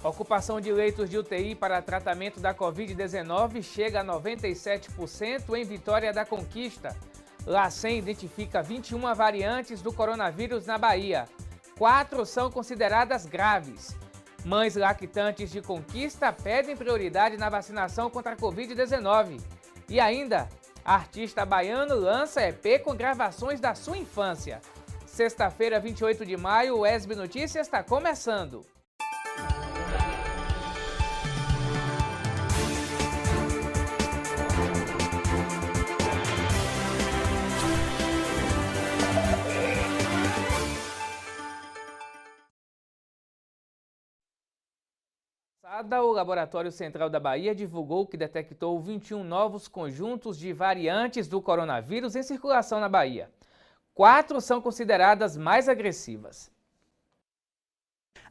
Ocupação de leitos de UTI para tratamento da Covid-19 chega a 97% em Vitória da Conquista. LACEN identifica 21 variantes do coronavírus na Bahia. 4 são consideradas graves. Mães lactantes de Conquista pedem prioridade na vacinação contra a Covid-19. E ainda, artista baiano lança EP com gravações da sua infância. Sexta-feira, 28 de maio, o ESB Notícias está começando. O Laboratório Central da Bahia divulgou que detectou 21 novos conjuntos de variantes do coronavírus em circulação na Bahia. 4 são consideradas mais agressivas.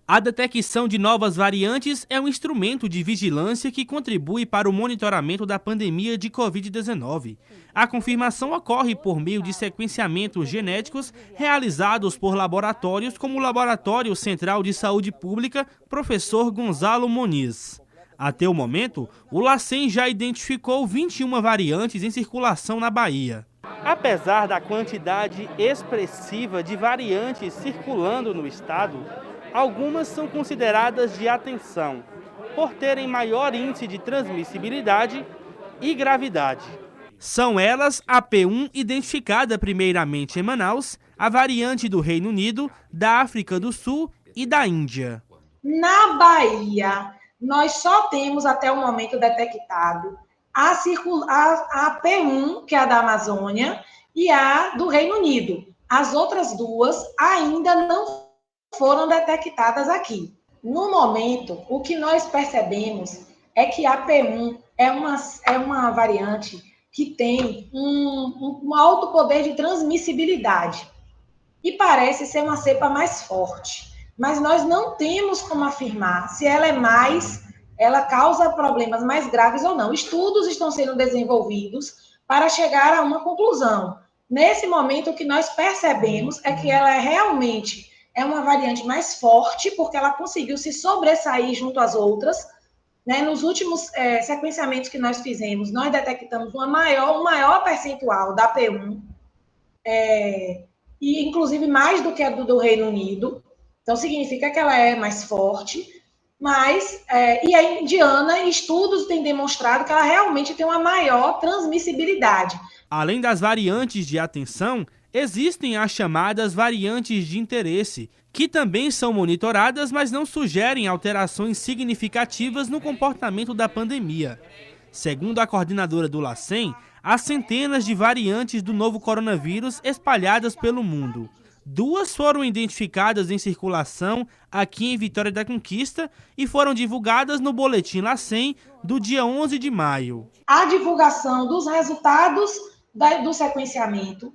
A detecção de novas variantes é um instrumento de vigilância que contribui para o monitoramento da pandemia de Covid-19. A confirmação ocorre por meio de sequenciamentos genéticos realizados por laboratórios como o Laboratório Central de Saúde Pública, Professor Gonzalo Moniz. Até o momento, o LACEN já identificou 21 variantes em circulação na Bahia. Apesar da quantidade expressiva de variantes circulando no estado, algumas são consideradas de atenção, por terem maior índice de transmissibilidade e gravidade. São elas a P1, identificada primeiramente em Manaus, a variante do Reino Unido, da África do Sul e da Índia. Na Bahia, nós só temos até o momento detectado a P1, que é a da Amazônia, e a do Reino Unido. As outras duas ainda não foram detectadas aqui. No momento, o que nós percebemos é que a P1 é uma variante que tem um alto poder de transmissibilidade e parece ser uma cepa mais forte. Mas nós não temos como afirmar se ela causa problemas mais graves ou não. Estudos estão sendo desenvolvidos para chegar a uma conclusão. Nesse momento, o que nós percebemos é que ela realmente é uma variante mais forte, porque ela conseguiu se sobressair junto às outras. Né? Nos últimos sequenciamentos que nós fizemos, nós detectamos um maior percentual da P1, e inclusive mais do que a do Reino Unido. Então, significa que ela é mais forte, e a indiana, estudos têm demonstrado que ela realmente tem uma maior transmissibilidade. Além das variantes de atenção, existem as chamadas variantes de interesse, que também são monitoradas, mas não sugerem alterações significativas no comportamento da pandemia. Segundo a coordenadora do LACEN, há centenas de variantes do novo coronavírus espalhadas pelo mundo. 2 foram identificadas em circulação aqui em Vitória da Conquista e foram divulgadas no Boletim LACEN do dia 11 de maio. A divulgação dos resultados do sequenciamento,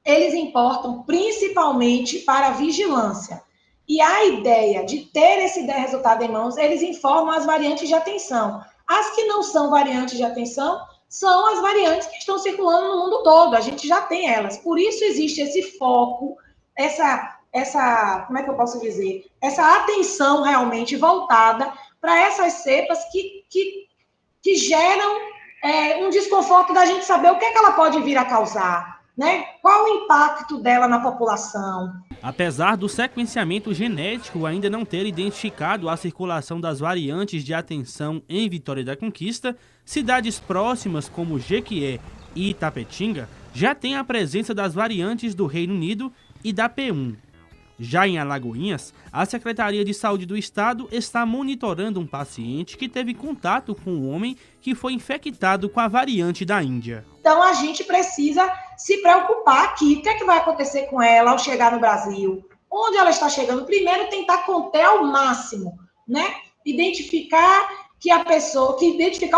eles importam principalmente para a vigilância. E a ideia de ter esse resultado em mãos, eles informam as variantes de atenção. As que não são variantes de atenção são as variantes que estão circulando no mundo todo. A gente já tem elas. Por isso existe esse foco, como é que eu posso dizer? Essa atenção realmente voltada para essas cepas que geram um desconforto da gente saber o que ela pode vir a causar. Né? Qual o impacto dela na população? Apesar do sequenciamento genético ainda não ter identificado a circulação das variantes de atenção em Vitória da Conquista, cidades próximas como Jequié e Itapetinga já têm a presença das variantes do Reino Unido e da P1. Já em Alagoinhas, a Secretaria de Saúde do Estado está monitorando um paciente que teve contato com um homem que foi infectado com a variante da Índia. Então, a gente precisa se preocupar aqui. O que é que vai acontecer com ela ao chegar no Brasil? Onde ela está chegando? Primeiro, tentar conter ao máximo, né? Identificar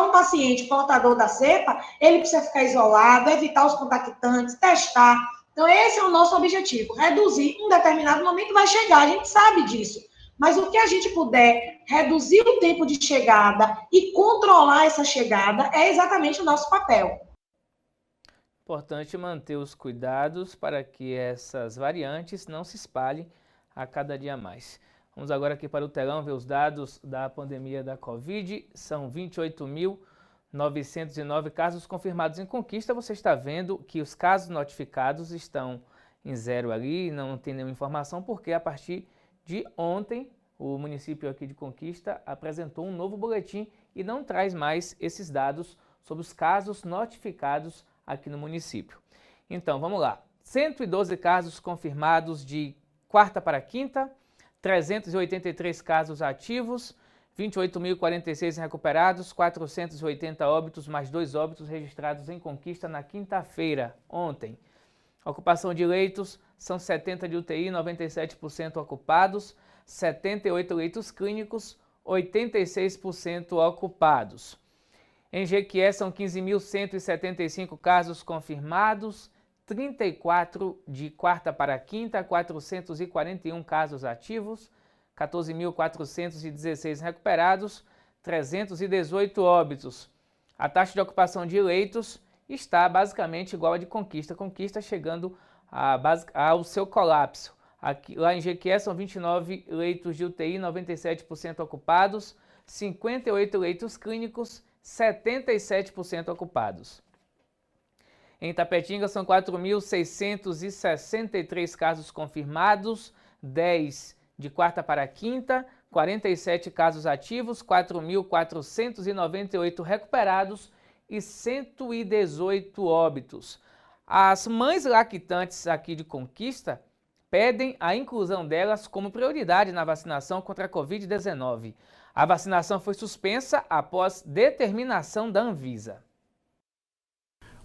um paciente portador da cepa, ele precisa ficar isolado, evitar os contactantes, testar. Então, esse é o nosso objetivo, reduzir. Em um determinado momento vai chegar, a gente sabe disso. Mas o que a gente puder reduzir o tempo de chegada e controlar essa chegada é exatamente o nosso papel. Importante manter os cuidados para que essas variantes não se espalhem a cada dia mais. Vamos agora aqui para o telão ver os dados da pandemia da Covid. São 28.909 casos confirmados em Conquista. Você está vendo que os casos notificados estão em zero ali, não tem nenhuma informação, porque a partir de ontem o município aqui de Conquista apresentou um novo boletim e não traz mais esses dados sobre os casos notificados aqui no município. Então, vamos lá. 112 casos confirmados de quarta para quinta, 383 casos ativos, 28.046 recuperados, 480 óbitos, mais 2 óbitos registrados em Conquista na quinta-feira, ontem. Ocupação de leitos são 70 de UTI, 97% ocupados, 78 leitos clínicos, 86% ocupados. Em Jequié são 15.175 casos confirmados, 34 de quarta para quinta, 441 casos ativos, 14.416 recuperados, 318 óbitos. A taxa de ocupação de leitos está basicamente igual à de Conquista. Conquista chegando ao seu colapso. Aqui, lá em Jequié são 29 leitos de UTI, 97% ocupados, 58 leitos clínicos, 77% ocupados. Em Itapetinga são 4.663 casos confirmados, 10 de quarta para quinta, 47 casos ativos, 4.498 recuperados e 118 óbitos. As mães lactantes aqui de Conquista pedem a inclusão delas como prioridade na vacinação contra a Covid-19. A vacinação foi suspensa após determinação da Anvisa.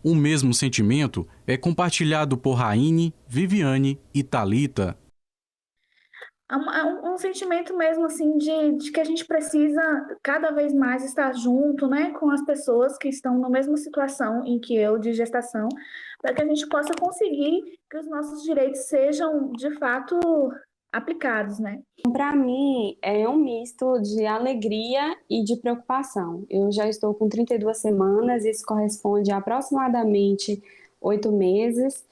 O mesmo sentimento é compartilhado por Raine, Viviane e Thalita. Um sentimento mesmo assim de que a gente precisa cada vez mais estar junto, né, com as pessoas que estão na mesma situação em que eu, de gestação, para que a gente possa conseguir que os nossos direitos sejam de fato aplicados, né? Para mim é um misto de alegria e de preocupação. Eu já estou com 32 semanas, isso corresponde a aproximadamente 8 meses.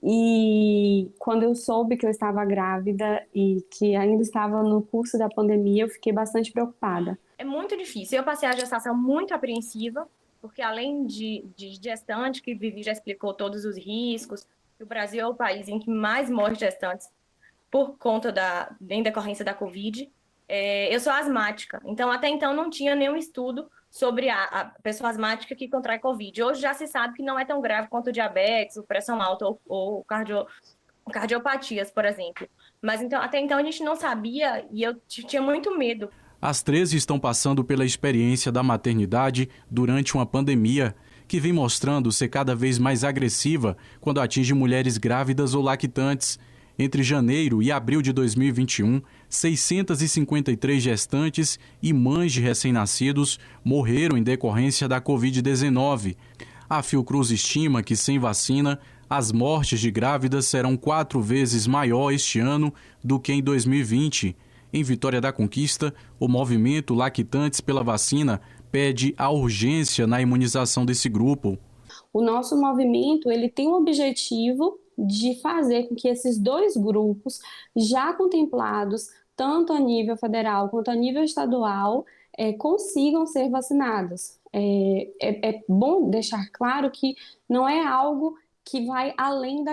E quando eu soube que eu estava grávida e que ainda estava no curso da pandemia, eu fiquei bastante preocupada. É muito difícil. Eu passei a gestação muito apreensiva, porque além de gestante, que Vivi já explicou todos os riscos, o Brasil é o país em que mais morre gestantes por conta em decorrência da Covid. Eu sou asmática, então até então não tinha nenhum estudo sobre a pessoa asmática que contrai Covid. Hoje já se sabe que não é tão grave quanto o diabetes, pressão alta ou cardiopatias, por exemplo. Mas então, até então a gente não sabia e eu tinha muito medo. As 13 estão passando pela experiência da maternidade durante uma pandemia que vem mostrando ser cada vez mais agressiva quando atinge mulheres grávidas ou lactantes. Entre janeiro e abril de 2021, 653 gestantes e mães de recém-nascidos morreram em decorrência da Covid-19. A Fiocruz estima que, sem vacina, as mortes de grávidas serão 4 vezes maior este ano do que em 2020. Em Vitória da Conquista, o movimento Lactantes pela Vacina pede a urgência na imunização desse grupo. O nosso movimento ele tem o objetivo de fazer com que esses dois grupos, já contemplados, tanto a nível federal quanto a nível estadual, consigam ser vacinados. É bom deixar claro que não é algo que vai além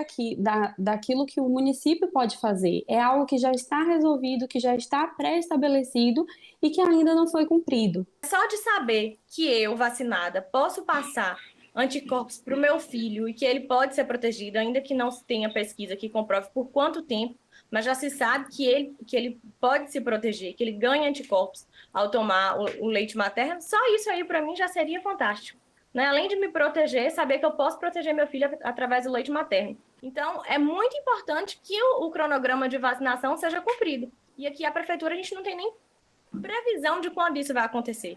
daquilo que o município pode fazer. É algo que já está resolvido, que já está pré-estabelecido e que ainda não foi cumprido. Só de saber que eu, vacinada, posso passar anticorpos para o meu filho e que ele pode ser protegido, ainda que não se tenha pesquisa que comprove por quanto tempo, mas já se sabe que ele pode se proteger, que ele ganha anticorpos ao tomar o leite materno, só isso aí para mim já seria fantástico. Né? Além de me proteger, saber que eu posso proteger meu filho através do leite materno. Então, é muito importante que o cronograma de vacinação seja cumprido. E aqui a prefeitura, a gente não tem nem previsão de quando isso vai acontecer.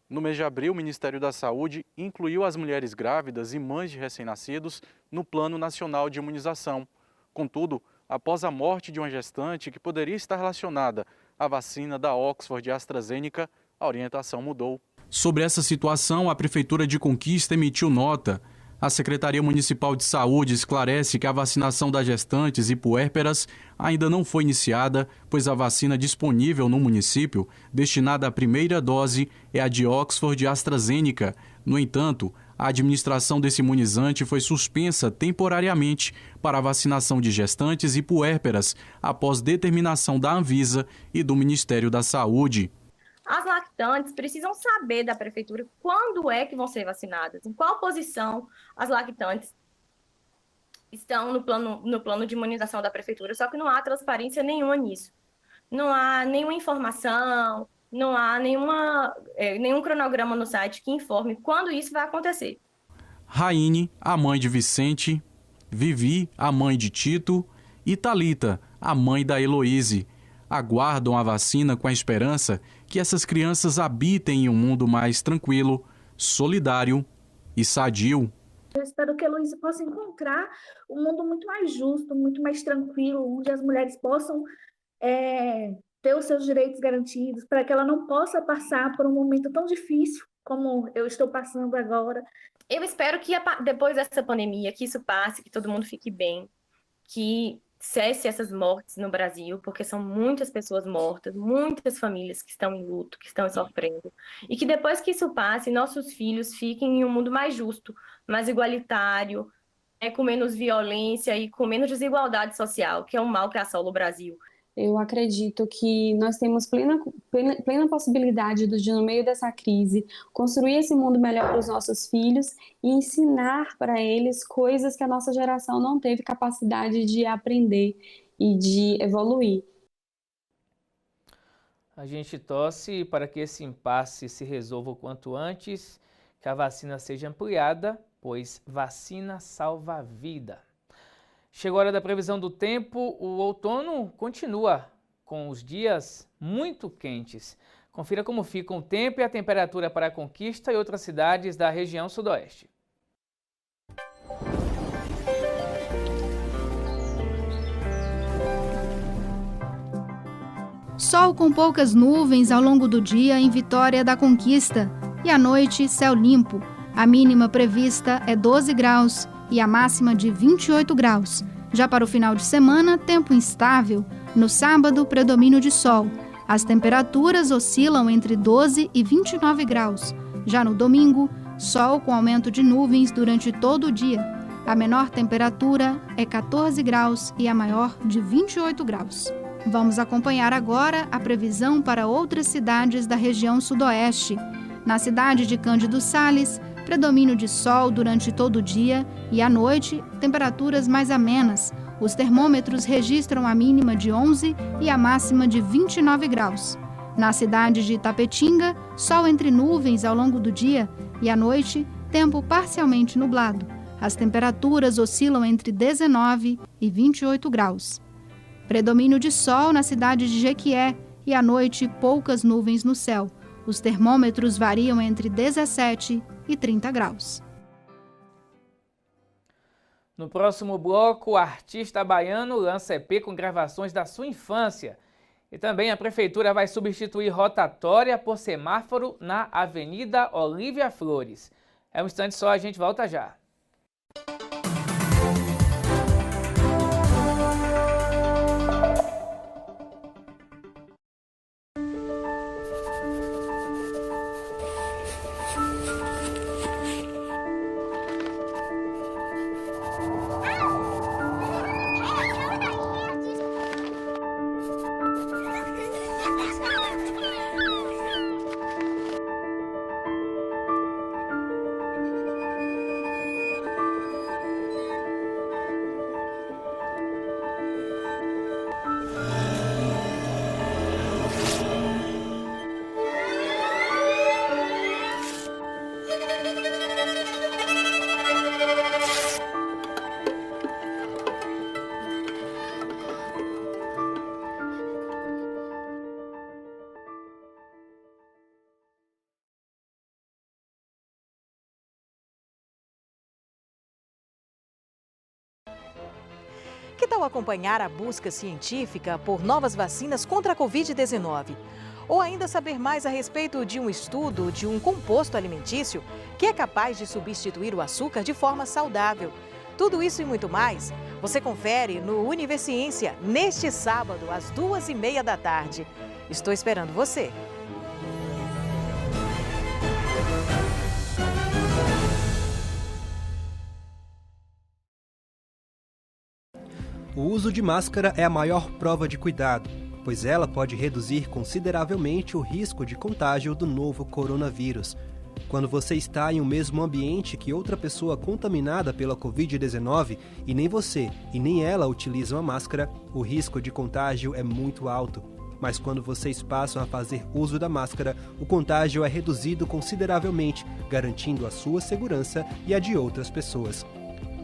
No mês de abril, o Ministério da Saúde incluiu as mulheres grávidas e mães de recém-nascidos no Plano Nacional de Imunização. Contudo, após a morte de uma gestante que poderia estar relacionada à vacina da Oxford e AstraZeneca, a orientação mudou. Sobre essa situação, a Prefeitura de Conquista emitiu nota. A Secretaria Municipal de Saúde esclarece que a vacinação das gestantes e puérperas ainda não foi iniciada, pois a vacina disponível no município, destinada à primeira dose, é a de Oxford e AstraZeneca. No entanto, a administração desse imunizante foi suspensa temporariamente para a vacinação de gestantes e puérperas, após determinação da Anvisa e do Ministério da Saúde. As lactantes precisam saber da prefeitura quando é que vão ser vacinadas, em qual posição as lactantes estão no plano de imunização da prefeitura, só que não há transparência nenhuma nisso. Não há nenhuma informação, não há nenhum cronograma no site que informe quando isso vai acontecer. Raine, a mãe de Vicente, Vivi, a mãe de Tito, e Thalita, a mãe da Heloíse, aguardam a vacina com a esperança que essas crianças habitem em um mundo mais tranquilo, solidário e sadio. Eu espero que a Heloísa possa encontrar um mundo muito mais justo, muito mais tranquilo, onde as mulheres possam ter os seus direitos garantidos, para que ela não possa passar por um momento tão difícil como eu estou passando agora. Eu espero que depois dessa pandemia, que isso passe, que todo mundo fique bem, que cesse essas mortes no Brasil, porque são muitas pessoas mortas, muitas famílias que estão em luto, que estão sofrendo. E que depois que isso passe, nossos filhos fiquem em um mundo mais justo, mais igualitário, com menos violência e com menos desigualdade social, que é um mal que assola o Brasil. Eu acredito que nós temos plena possibilidade de, no meio dessa crise, construir esse mundo melhor para os nossos filhos e ensinar para eles coisas que a nossa geração não teve capacidade de aprender e de evoluir. A gente torce para que esse impasse se resolva o quanto antes, que a vacina seja ampliada, pois vacina salva a vida. Chegou a hora da previsão do tempo, o outono continua com os dias muito quentes. Confira como fica o tempo e a temperatura para a Conquista e outras cidades da região sudoeste. Sol com poucas nuvens ao longo do dia em Vitória da Conquista e à noite céu limpo. A mínima prevista é 12 graus e a máxima de 28 graus. Já para o final de semana, tempo instável. No sábado, predomínio de sol. As temperaturas oscilam entre 12 e 29 graus. Já no domingo, sol com aumento de nuvens durante todo o dia. A menor temperatura é 14 graus e a maior de 28 graus. Vamos acompanhar agora a previsão para outras cidades da região sudoeste. Na cidade de Cândido Sales, predomínio de sol durante todo o dia e à noite, temperaturas mais amenas. Os termômetros registram a mínima de 11 e a máxima de 29 graus. Na cidade de Itapetinga, sol entre nuvens ao longo do dia e à noite, tempo parcialmente nublado. As temperaturas oscilam entre 19 e 28 graus. Predomínio de sol na cidade de Jequié e à noite, poucas nuvens no céu. Os termômetros variam entre 17 e 30 graus. No próximo bloco, o artista baiano lança EP com gravações da sua infância. E também a prefeitura vai substituir rotatória por semáforo na Avenida Olívia Flores. É um instante só, a gente volta já. Que tal acompanhar a busca científica por novas vacinas contra a Covid-19? Ou ainda saber mais a respeito de um estudo de um composto alimentício que é capaz de substituir o açúcar de forma saudável. Tudo isso e muito mais, você confere no Universiência neste sábado, às 2h30 da tarde. Estou esperando você. O uso de máscara é a maior prova de cuidado, pois ela pode reduzir consideravelmente o risco de contágio do novo coronavírus. Quando você está em um mesmo ambiente que outra pessoa contaminada pela Covid-19 e nem você e nem ela utilizam a máscara, o risco de contágio é muito alto. Mas quando vocês passam a fazer uso da máscara, o contágio é reduzido consideravelmente, garantindo a sua segurança e a de outras pessoas.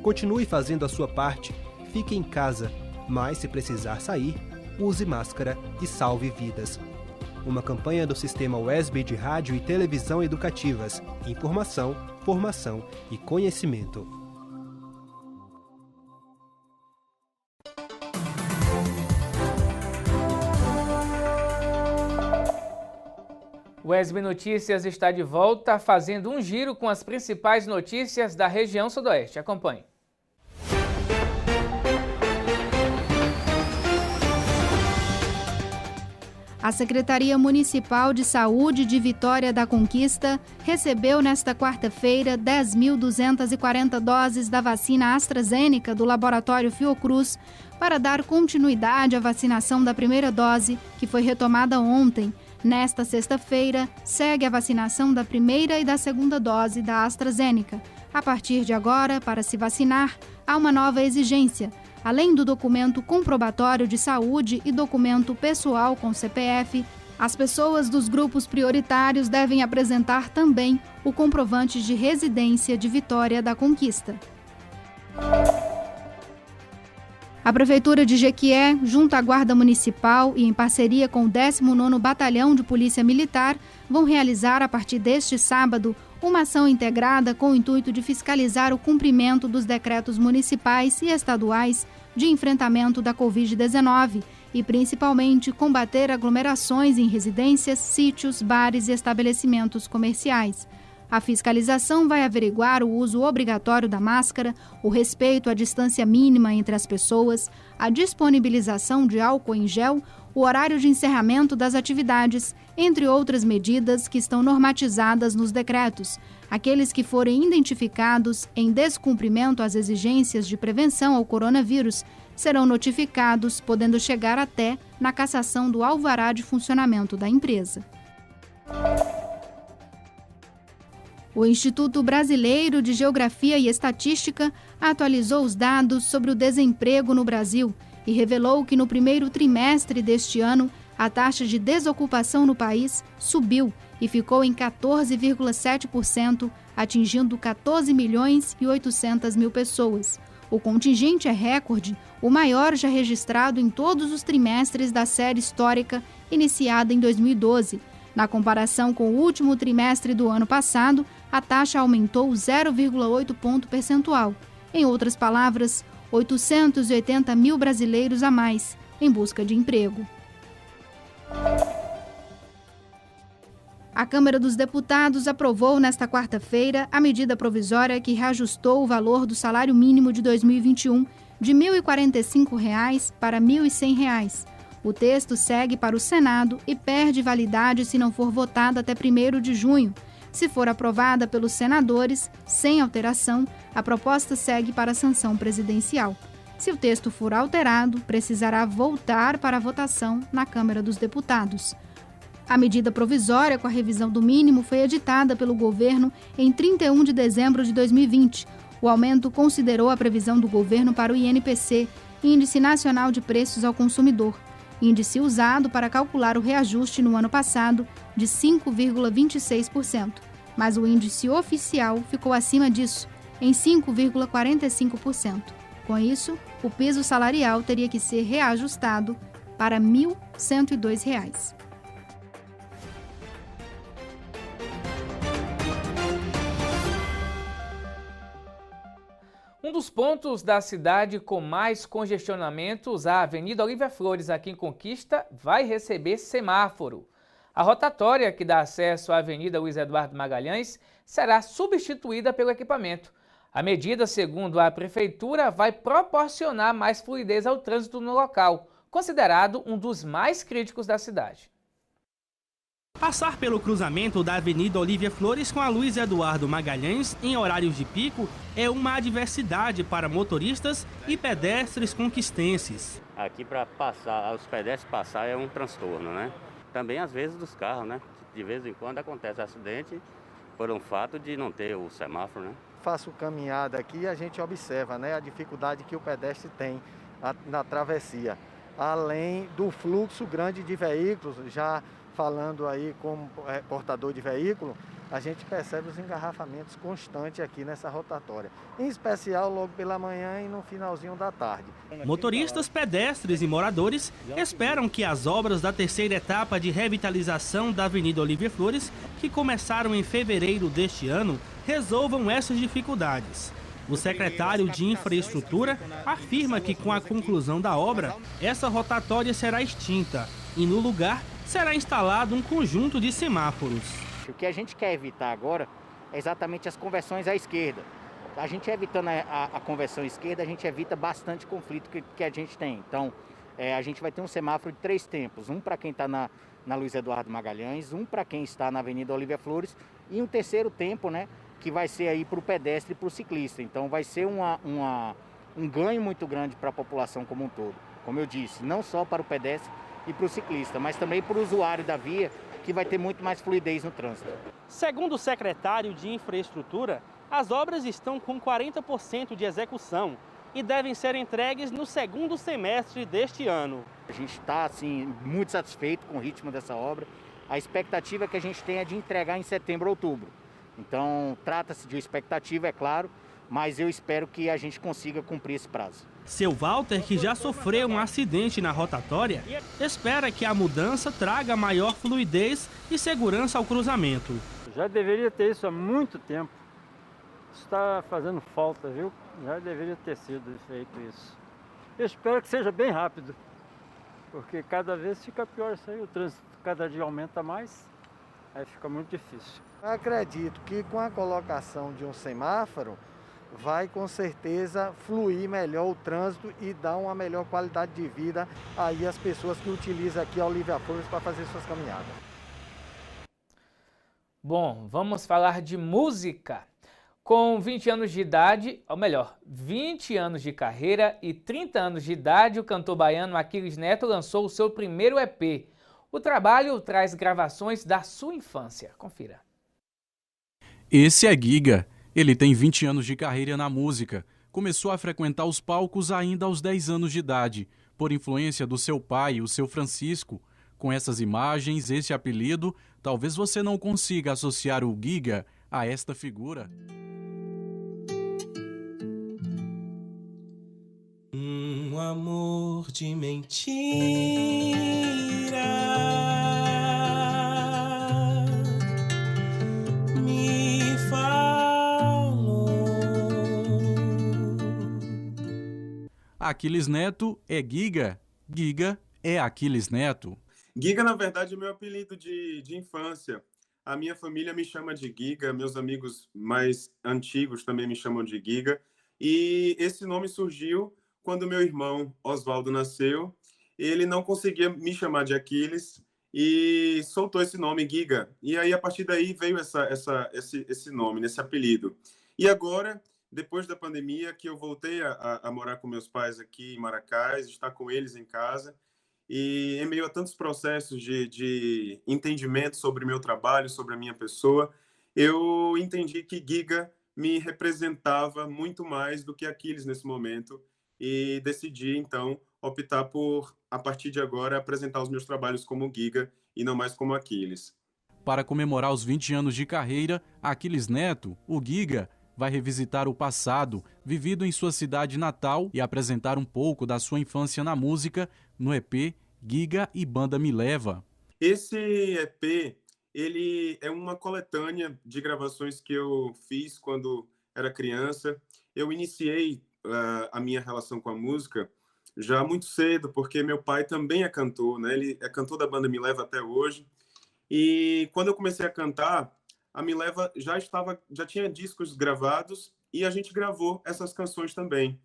Continue fazendo a sua parte. Fique em casa, mas se precisar sair, use máscara e salve vidas. Uma campanha do Sistema WESB de Rádio e Televisão Educativas. Informação, formação e conhecimento. O WESB Notícias está de volta, fazendo um giro com as principais notícias da região sudoeste. Acompanhe. A Secretaria Municipal de Saúde de Vitória da Conquista recebeu nesta quarta-feira 10.240 doses da vacina AstraZeneca do laboratório Fiocruz para dar continuidade à vacinação da primeira dose, que foi retomada ontem. Nesta sexta-feira, segue a vacinação da primeira e da segunda dose da AstraZeneca. A partir de agora, para se vacinar, há uma nova exigência. Além do documento comprobatório de saúde e documento pessoal com CPF, as pessoas dos grupos prioritários devem apresentar também o comprovante de residência de Vitória da Conquista. A Prefeitura de Jequié, junto à Guarda Municipal e em parceria com o 19º Batalhão de Polícia Militar, vão realizar, a partir deste sábado, uma ação integrada com o intuito de fiscalizar o cumprimento dos decretos municipais e estaduais de enfrentamento da Covid-19 e, principalmente, combater aglomerações em residências, sítios, bares e estabelecimentos comerciais. A fiscalização vai averiguar o uso obrigatório da máscara, o respeito à distância mínima entre as pessoas, a disponibilização de álcool em gel, o horário de encerramento das atividades, entre outras medidas que estão normatizadas nos decretos. Aqueles que forem identificados em descumprimento às exigências de prevenção ao coronavírus serão notificados, podendo chegar até na cassação do alvará de funcionamento da empresa. O Instituto Brasileiro de Geografia e Estatística atualizou os dados sobre o desemprego no Brasil e revelou que no primeiro trimestre deste ano, a taxa de desocupação no país subiu e ficou em 14,7%, atingindo 14.800.000 pessoas. O contingente é recorde, o maior já registrado em todos os trimestres da série histórica iniciada em 2012. Na comparação com o último trimestre do ano passado, a taxa aumentou 0,8 ponto percentual. Em outras palavras, 880.000 brasileiros a mais em busca de emprego. A Câmara dos Deputados aprovou nesta quarta-feira a medida provisória que reajustou o valor do salário mínimo de 2021 de R$ 1.045 para R$ 1.100. O texto segue para o Senado e perde validade se não for votado até 1º de junho. Se for aprovada pelos senadores, sem alteração, a proposta segue para a sanção presidencial. Se o texto for alterado, precisará voltar para a votação na Câmara dos Deputados. A medida provisória com a revisão do mínimo foi editada pelo governo em 31 de dezembro de 2020. O aumento considerou a previsão do governo para o INPC, Índice Nacional de Preços ao Consumidor, índice usado para calcular o reajuste no ano passado de 5,26%, mas o índice oficial ficou acima disso, em 5,45%. Com isso, o piso salarial teria que ser reajustado para R$ 1.102. Um dos pontos da cidade com mais congestionamentos, a Avenida Olívia Flores, aqui em Conquista, vai receber semáforo. A rotatória, que dá acesso à Avenida Luiz Eduardo Magalhães, será substituída pelo equipamento. A medida, segundo a Prefeitura, vai proporcionar mais fluidez ao trânsito no local, considerado um dos mais críticos da cidade. Passar pelo cruzamento da Avenida Olívia Flores com a Luiz Eduardo Magalhães em horários de pico é uma adversidade para motoristas e pedestres conquistenses. Aqui para passar, os pedestres passar é um transtorno, né? Também às vezes dos carros, né? De vez em quando acontece acidente por um fato de não ter o semáforo, né? Faço caminhada aqui e a gente observa, né, a dificuldade que o pedestre tem na travessia. Além do fluxo grande de veículos, já falando aí como portador de veículo, a gente percebe os engarrafamentos constantes aqui nessa rotatória, em especial logo pela manhã e no finalzinho da tarde. Motoristas, pedestres e moradores esperam que as obras da terceira etapa de revitalização da Avenida Olívia Flores, que começaram em fevereiro deste ano, resolvam essas dificuldades. O secretário de Infraestrutura afirma que com a conclusão da obra, essa rotatória será extinta e no lugar será instalado um conjunto de semáforos. O que a gente quer evitar agora é exatamente as conversões à esquerda. A gente evitando a conversão à esquerda, a gente evita bastante conflito que a gente tem. Então, a gente vai ter um semáforo de 3 tempos. Um para quem está na Luiz Eduardo Magalhães, um para quem está na Avenida Olívia Flores e um terceiro tempo, né, que vai ser aí para o pedestre e para o ciclista. Então, vai ser um ganho muito grande para a população como um todo. Como eu disse, não só para o pedestre e para o ciclista, mas também para o usuário da via, que vai ter muito mais fluidez no trânsito. Segundo o secretário de Infraestrutura, as obras estão com 40% de execução e devem ser entregues no segundo semestre deste ano. A gente está assim, muito satisfeito com o ritmo dessa obra. A expectativa que a gente tem é de entregar em setembro, outubro. Então, trata-se de uma expectativa, é claro, mas eu espero que a gente consiga cumprir esse prazo. Seu Walter, que já sofreu um acidente na rotatória, espera que a mudança traga maior fluidez e segurança ao cruzamento. Já deveria ter isso há muito tempo. Está fazendo falta, viu? Já deveria ter sido feito isso. Eu espero que seja bem rápido, porque cada vez fica pior isso aí, o trânsito cada dia aumenta mais, aí fica muito difícil. Eu acredito que com a colocação de um semáforo, vai com certeza fluir melhor o trânsito e dar uma melhor qualidade de vida aí às pessoas que utilizam aqui a Olívia Flores para fazer suas caminhadas. Bom, vamos falar de música. Com 20 anos de idade, ou melhor, 20 anos de carreira e 30 anos de idade, o cantor baiano Aquiles Neto lançou o seu primeiro EP. O trabalho traz gravações da sua infância. Confira. Esse é Giga. Ele tem 20 anos de carreira na música. Começou a frequentar os palcos ainda aos 10 anos de idade, por influência do seu pai, o seu Francisco. Com essas imagens, esse apelido, talvez você não consiga associar o Giga a esta figura. Um amor de mentira me Aquiles Neto é Giga, Giga é Aquiles Neto. Giga, na verdade, é meu apelido de infância. A minha família me chama de Giga, meus amigos mais antigos também me chamam de Giga. E esse nome surgiu quando meu irmão Oswaldo nasceu. Ele não conseguia me chamar de Aquiles e soltou esse nome, Giga. E aí, a partir daí, veio esse nome, esse apelido. E agora, depois da pandemia, que eu voltei a morar com meus pais aqui em Maracás, estar com eles em casa, e em meio a tantos processos de entendimento sobre meu trabalho, sobre a minha pessoa, eu entendi que Giga me representava muito mais do que Aquiles nesse momento, e decidi, então, optar por, a partir de agora, apresentar os meus trabalhos como Giga e não mais como Aquiles. Para comemorar os 20 anos de carreira, Aquiles Neto, o Giga, vai revisitar o passado, vivido em sua cidade natal, e apresentar um pouco da sua infância na música no EP Giga e Banda Me Leva. Esse EP, ele é uma coletânea de gravações que eu fiz quando era criança. Eu iniciei a minha relação com a música já muito cedo, porque meu pai também é cantor, né? Ele é cantor da Banda Me Leva até hoje. E quando eu comecei a cantar, a Me Leva já tinha discos gravados e a gente gravou essas canções também.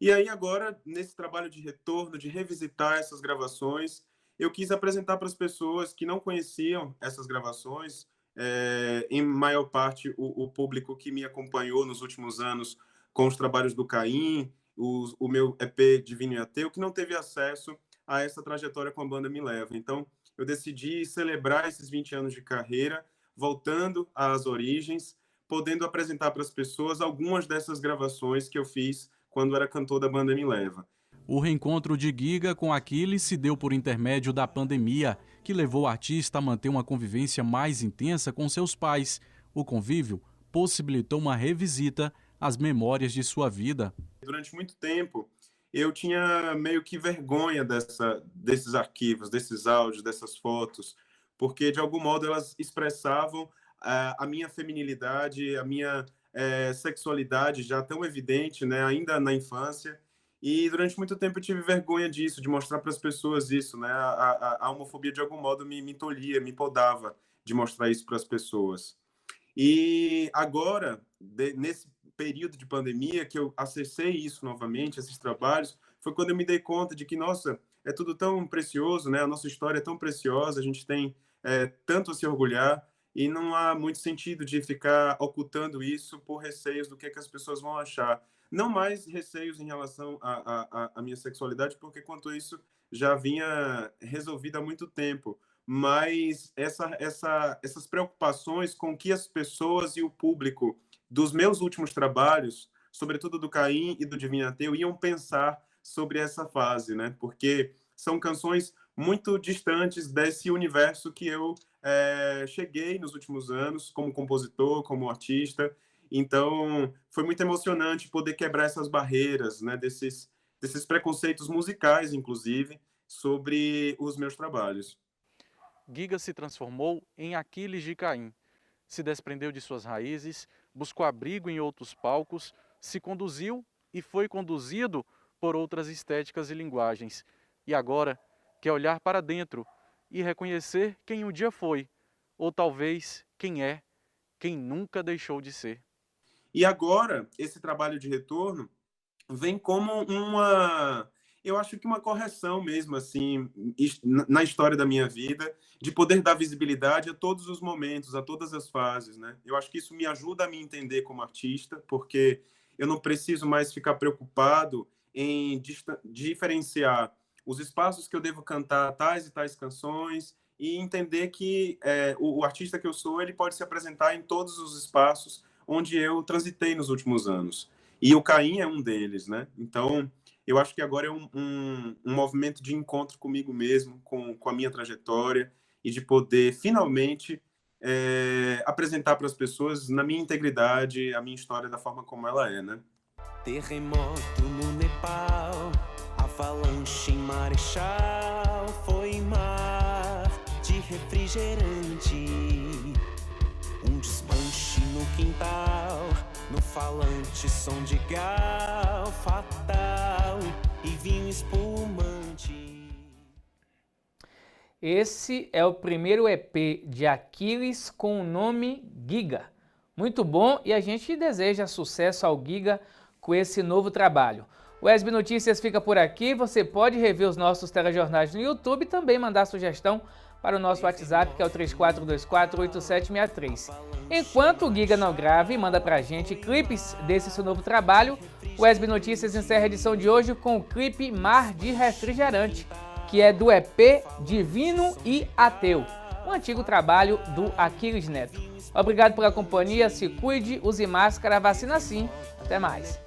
E aí agora, nesse trabalho de retorno, de revisitar essas gravações, eu quis apresentar para as pessoas que não conheciam essas gravações, em maior parte o público que me acompanhou nos últimos anos com os trabalhos do Caim, o meu EP Divino e Ateu, que não teve acesso a essa trajetória com a banda Me Leva. Então, eu decidi celebrar esses 20 anos de carreira, voltando às origens, podendo apresentar para as pessoas algumas dessas gravações que eu fiz quando era cantor da banda Me Leva. O reencontro de Giga com Aquiles se deu por intermédio da pandemia, que levou o artista a manter uma convivência mais intensa com seus pais. O convívio possibilitou uma revisita às memórias de sua vida. Durante muito tempo, eu tinha meio que vergonha desses arquivos, desses áudios, dessas fotos, porque, de algum modo, elas expressavam a minha feminilidade, a minha sexualidade já tão evidente, né, ainda na infância. E durante muito tempo eu tive vergonha disso, de mostrar para as pessoas isso, né? A homofobia, de algum modo, me tolhia, me podava de mostrar isso para as pessoas. E agora, nesse período de pandemia, que eu acessei isso novamente, esses trabalhos, foi quando eu me dei conta de que, nossa, é tudo tão precioso, né? A nossa história é tão preciosa, a gente tem tanto a se orgulhar, e não há muito sentido de ficar ocultando isso por receios do que as pessoas vão achar. Não mais receios em relação à minha sexualidade, porque quanto a isso já vinha resolvido há muito tempo. Mas essas preocupações com que as pessoas e o público dos meus últimos trabalhos, sobretudo do Caim e do Divino Ateu, iam pensar sobre essa fase, né? Porque são canções muito distantes desse universo que eu cheguei nos últimos anos como compositor, como artista. Então, foi muito emocionante poder quebrar essas barreiras, né, desses preconceitos musicais, inclusive, sobre os meus trabalhos. Giga se transformou em Aquiles de Caim. Se desprendeu de suas raízes, buscou abrigo em outros palcos, se conduziu e foi conduzido por outras estéticas e linguagens. E agora quer olhar para dentro e reconhecer quem um dia foi, ou talvez quem é, quem nunca deixou de ser. E agora, esse trabalho de retorno vem como eu acho que uma correção mesmo, assim, na história da minha vida, de poder dar visibilidade a todos os momentos, a todas as fases, né? Eu acho que isso me ajuda a me entender como artista, porque eu não preciso mais ficar preocupado em diferenciar os espaços que eu devo cantar tais e tais canções e entender que o artista que eu sou, ele pode se apresentar em todos os espaços onde eu transitei nos últimos anos. E o Caim é um deles, né? Então, eu acho que agora é um movimento de encontro comigo mesmo, com a minha trajetória, e de poder, finalmente, apresentar para as pessoas, na minha integridade, a minha história da forma como ela é, né? Terremoto no Nepal, avalanche em Marechal, foi mar de refrigerante. Um desmanche no quintal, no falante som de gal fatal e vinho espumante. Esse é o primeiro EP de Aquiles com o nome Giga. Muito bom, e a gente deseja sucesso ao Giga com esse novo trabalho. O ESB Notícias fica por aqui. Você pode rever os nossos telejornais no YouTube e também mandar sugestão para o nosso WhatsApp, que é o 34248763. Enquanto o Giga não grave, manda pra gente clipes desse seu novo trabalho. O ESB Notícias encerra a edição de hoje com o clipe Mar de Refrigerante, que é do EP Divino e Ateu, um antigo trabalho do Aquiles Neto. Obrigado pela companhia, se cuide, use máscara, vacina sim. Até mais.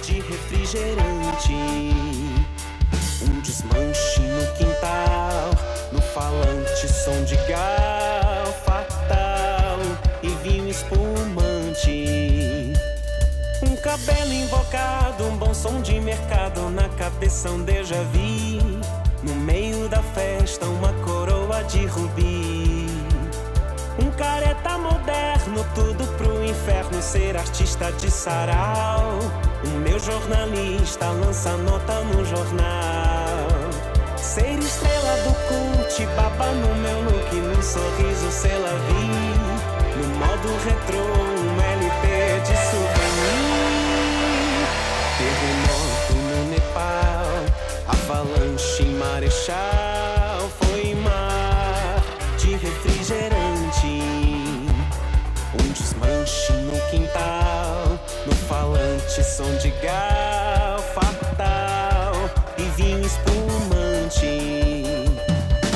De refrigerante, um desmanche no quintal, no falante som de gal fatal e vinho espumante. Um cabelo invocado, um bom som de mercado, na cabeça um déjà vu. No meio da festa uma coroa de rubi. Um careta moderno, tudo pro inferno, ser artista de sarau. O meu jornalista lança nota no jornal. sorriso c'est la vie. No modo retrô, LP de souvenir. Terremoto no Nepal, avalanche em Marechal. Foi mar de refrigerante, desmanche no quintal, no falante som de gal fatal e vinho espumante.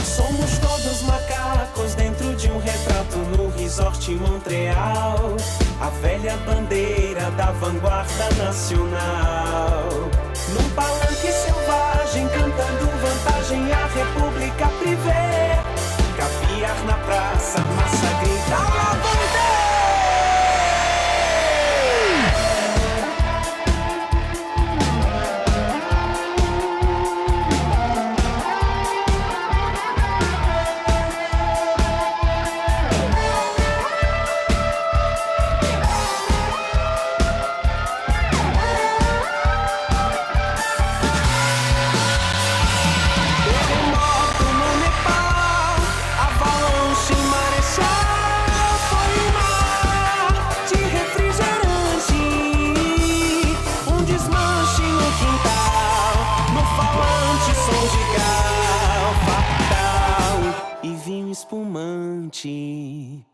Somos todos macacos dentro de retrato no resort Montreal. A velha bandeira da vanguarda nacional. Num palanque selvagem cantando vantagem a República Privé. Caviar na praça, massa grita lá bandeira. Espumante.